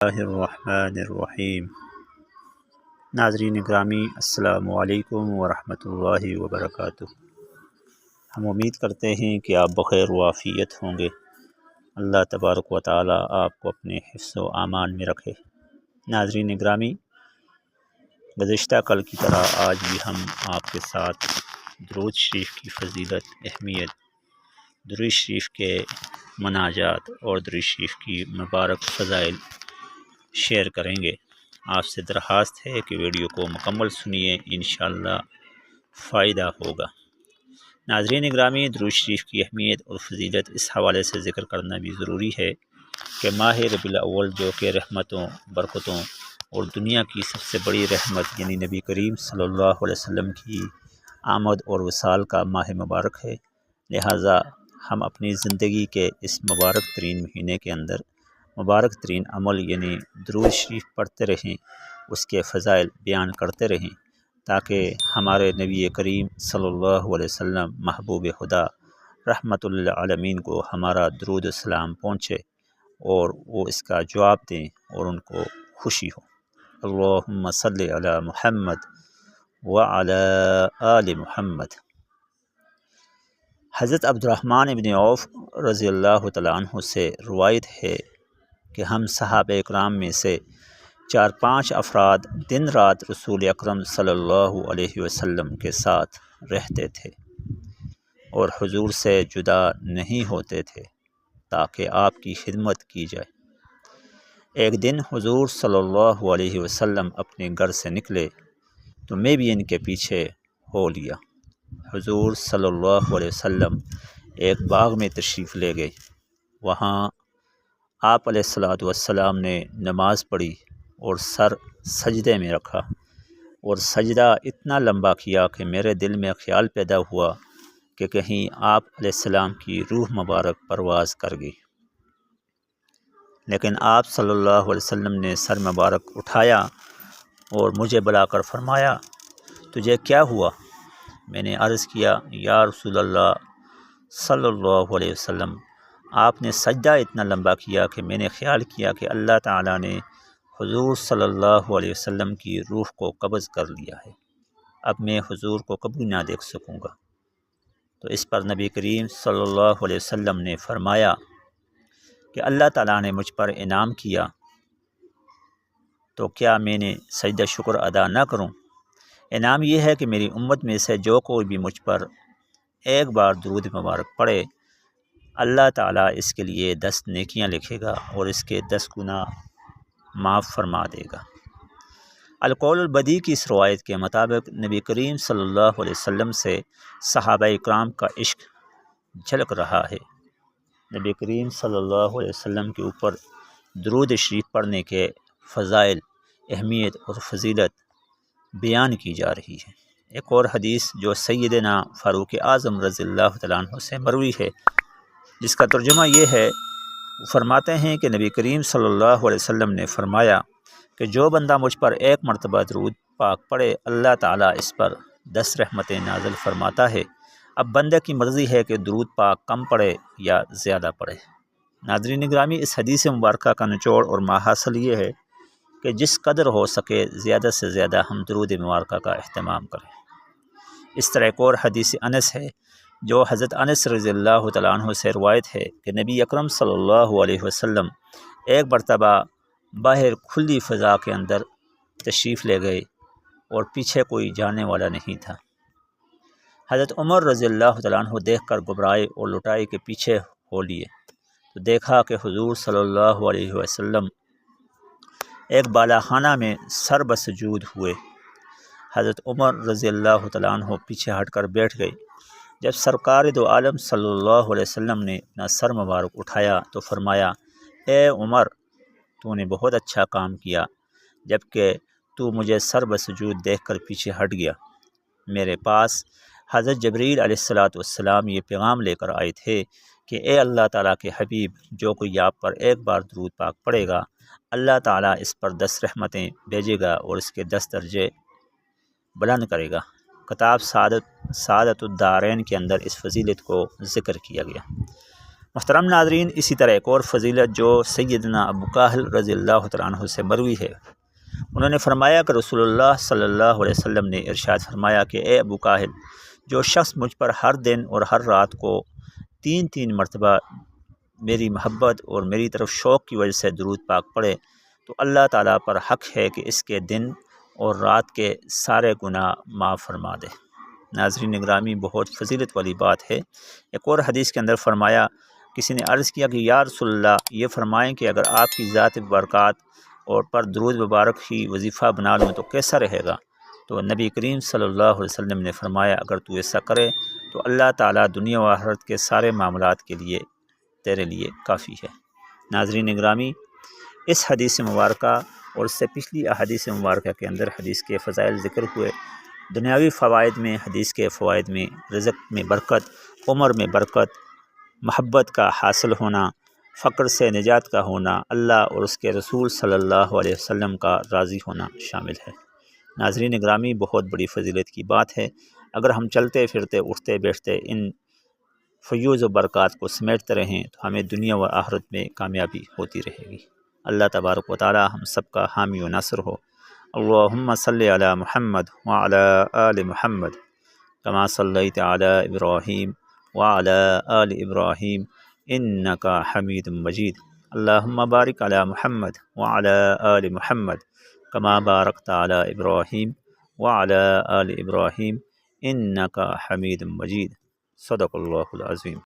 اللہ الرحمن الرحیم۔ ناظرین گرامی، السلام علیکم ورحمۃ اللہ وبرکاتہ۔ ہم امید کرتے ہیں کہ آپ بخیر و عافیت ہوں گے۔ اللہ تبارک و تعالی آپ کو اپنے حفظ و امان میں رکھے۔ ناظرین گرامی، گزشتہ کل کی طرح آج بھی ہم آپ کے ساتھ درود شریف کی فضیلت، اہمیت، درود شریف کے مناجات اور درود شریف کی مبارک فضائل شیئر کریں گے۔ آپ سے درخواست ہے کہ ویڈیو کو مکمل سنیے، انشاءاللہ فائدہ ہوگا۔ ناظرین گرامی، درود شریف کی اہمیت اور فضیلت اس حوالے سے ذکر کرنا بھی ضروری ہے کہ ماہ ربیع الاول، جو کہ رحمتوں، برکتوں اور دنیا کی سب سے بڑی رحمت یعنی نبی کریم صلی اللہ علیہ وسلم کی آمد اور وصال کا ماہ مبارک ہے، لہٰذا ہم اپنی زندگی کے اس مبارک ترین مہینے کے اندر مبارک ترین عمل یعنی درود شریف پڑھتے رہیں، اس کے فضائل بیان کرتے رہیں، تاکہ ہمارے نبی کریم صلی اللہ علیہ وسلم محبوب خدا رحمت للعالمین کو ہمارا درود و سلام پہنچے اور وہ اس کا جواب دیں اور ان کو خوشی ہو۔ اللہم صلی علی محمد وعلی آل محمد۔ حضرت عبدالرحمن بن عوف رضی اللہ تعالیٰ عنہ سے روایت ہے کہ ہم صحابہ اکرام میں سے 4-5 افراد دن رات رسول اکرم صلی اللہ علیہ وسلم کے ساتھ رہتے تھے اور حضور سے جدا نہیں ہوتے تھے تاکہ آپ کی خدمت کی جائے۔ ایک دن حضور صلی اللہ علیہ وسلم اپنے گھر سے نکلے تو میں بھی ان کے پیچھے ہو لیا۔ حضور صلی اللہ علیہ وسلم ایک باغ میں تشریف لے گئے۔ وہاں آپ علیہ الصلوۃ والسلام نے نماز پڑھی اور سر سجدے میں رکھا اور سجدہ اتنا لمبا کیا کہ میرے دل میں خیال پیدا ہوا کہ کہیں آپ علیہ السلام کی روح مبارک پرواز کر گئی، لیکن آپ صلی اللہ علیہ وسلم نے سر مبارک اٹھایا اور مجھے بلا کر فرمایا، تجھے کیا ہوا؟ میں نے عرض کیا، یا رسول اللہ صلی اللہ علیہ وسلم، آپ نے سجدہ اتنا لمبا کیا کہ میں نے خیال کیا کہ اللہ تعالیٰ نے حضور صلی اللہ علیہ وسلم کی روح کو قبض کر لیا ہے، اب میں حضور کو کبھی نہ دیکھ سکوں گا۔ تو اس پر نبی کریم صلی اللہ علیہ وسلم نے فرمایا کہ اللہ تعالیٰ نے مجھ پر انعام کیا تو کیا میں نے سجدہ شکر ادا نہ کروں؟ انعام یہ ہے کہ میری امت میں سے جو کوئی بھی مجھ پر ایک بار درود مبارک پڑھے، اللہ تعالیٰ اس کے لیے 10 نیکیاں لکھے گا اور اس کے 10 گناہ معاف فرما دے گا۔ القول البدی کی اس روایت کے مطابق نبی کریم صلی اللہ علیہ وسلم سے صحابہ اکرام کا عشق جھلک رہا ہے۔ نبی کریم صلی اللہ علیہ وسلم کے اوپر درود شریف پڑھنے کے فضائل، اہمیت اور فضیلت بیان کی جا رہی ہے۔ ایک اور حدیث جو سیدنا فاروق اعظم رضی اللہ تعالیٰ عنہ سے مروی ہے، جس کا ترجمہ یہ ہے، وہ فرماتے ہیں کہ نبی کریم صلی اللہ علیہ وسلم نے فرمایا کہ جو بندہ مجھ پر ایک مرتبہ درود پاک پڑھے، اللہ تعالیٰ اس پر 10 رحمتیں نازل فرماتا ہے۔ اب بندے کی مرضی ہے کہ درود پاک کم پڑھے یا زیادہ پڑھے۔ ناظرین گرامی، اس حدیث مبارکہ کا نچوڑ اور ماحصل یہ ہے کہ جس قدر ہو سکے زیادہ سے زیادہ ہم درود مبارکہ کا اہتمام کریں۔ اس طرح ایک اور حدیث انس ہے جو حضرت انس رضی اللہ تعالیٰ عنہ سے روایت ہے کہ نبی اکرم صلی اللہ علیہ وسلم ایک مرتبہ باہر کھلی فضا کے اندر تشریف لے گئے اور پیچھے کوئی جانے والا نہیں تھا۔ حضرت عمر رضی اللہ تعالیٰ عنہ دیکھ کر گھبرائے اور لٹائی کے پیچھے ہو لیے تو دیکھا کہ حضور صلی اللہ علیہ وسلم ایک بالا خانہ میں سر بسجود ہوئے۔ حضرت عمر رضی اللہ تعالیٰ عنہ پیچھے ہٹ کر بیٹھ گئے۔ جب سرکار دو عالم صلی اللہ علیہ وسلم نے اپنا سر مبارک اٹھایا تو فرمایا، اے عمر، تو نے بہت اچھا کام کیا، جبکہ تو مجھے سر بسجود دیکھ کر پیچھے ہٹ گیا۔ میرے پاس حضرت جبریل علیہ السلام یہ پیغام لے کر آئے تھے کہ اے اللہ تعالیٰ کے حبیب، جو کوئی آپ پر ایک بار درود پاک پڑھے گا، اللہ تعالیٰ اس پر 10 رحمتیں بھیجے گا اور اس کے 10 درجے بلند کرے گا۔ کتاب سعادت الدارین کے اندر اس فضیلت کو ذکر کیا گیا۔ محترم ناظرین، اسی طرح ایک اور فضیلت جو سیدنا ابو کاہل رضی اللہ تعالیٰ عنہ سے مروی ہے، انہوں نے فرمایا کہ رسول اللہ صلی اللہ علیہ وسلم نے ارشاد فرمایا کہ اے ابو کاہل، جو شخص مجھ پر ہر دن اور ہر رات کو 3 مرتبہ میری محبت اور میری طرف شوق کی وجہ سے درود پاک پڑھے تو اللہ تعالیٰ پر حق ہے کہ اس کے دن اور رات کے سارے گناہ معاف فرما دے۔ ناظرین گرامی، بہت فضیلت والی بات ہے۔ ایک اور حدیث کے اندر فرمایا، کسی نے عرض کیا کہ یا رسول اللہ، یہ فرمائیں کہ اگر آپ کی ذات برکات اور پر درود مبارک ہی وظیفہ بنا لوں تو کیسا رہے گا؟ تو نبی کریم صلی اللہ علیہ وسلم نے فرمایا، اگر تو ایسا کرے تو اللہ تعالیٰ دنیا و آخرت کے سارے معاملات کے لیے تیرے لیے کافی ہے۔ ناظرین گرامی، اس حدیث مبارکہ اور اس سے پچھلی احادیث مبارکہ کے اندر حدیث کے فضائل ذکر ہوئے۔ دنیاوی فوائد میں، حدیث کے فوائد میں رزق میں برکت، عمر میں برکت، محبت کا حاصل ہونا، فقر سے نجات کا ہونا، اللہ اور اس کے رسول صلی اللہ علیہ وسلم کا راضی ہونا شامل ہے۔ ناظرین گرامی، بہت بڑی فضیلت کی بات ہے۔ اگر ہم چلتے پھرتے اٹھتے بیٹھتے ان فیوز و برکات کو سمیٹتے رہیں تو ہمیں دنیا و آخرت میں کامیابی ہوتی رہے گی۔ اللہ تبارک و تعالی ہم سب کا حامی و ناصر ہو۔ اللہم صلی علی محمد وعلی آل محمد کما صلیت علی ابراہیم وعلی آل ابراہیم انک حمید مجید۔ اللہم بارک علی محمد وعلی آل محمد کما بارکت علی ابراہیم وعلی آل ابراہیم انک حمید مجید۔ صدق اللہ العظیم۔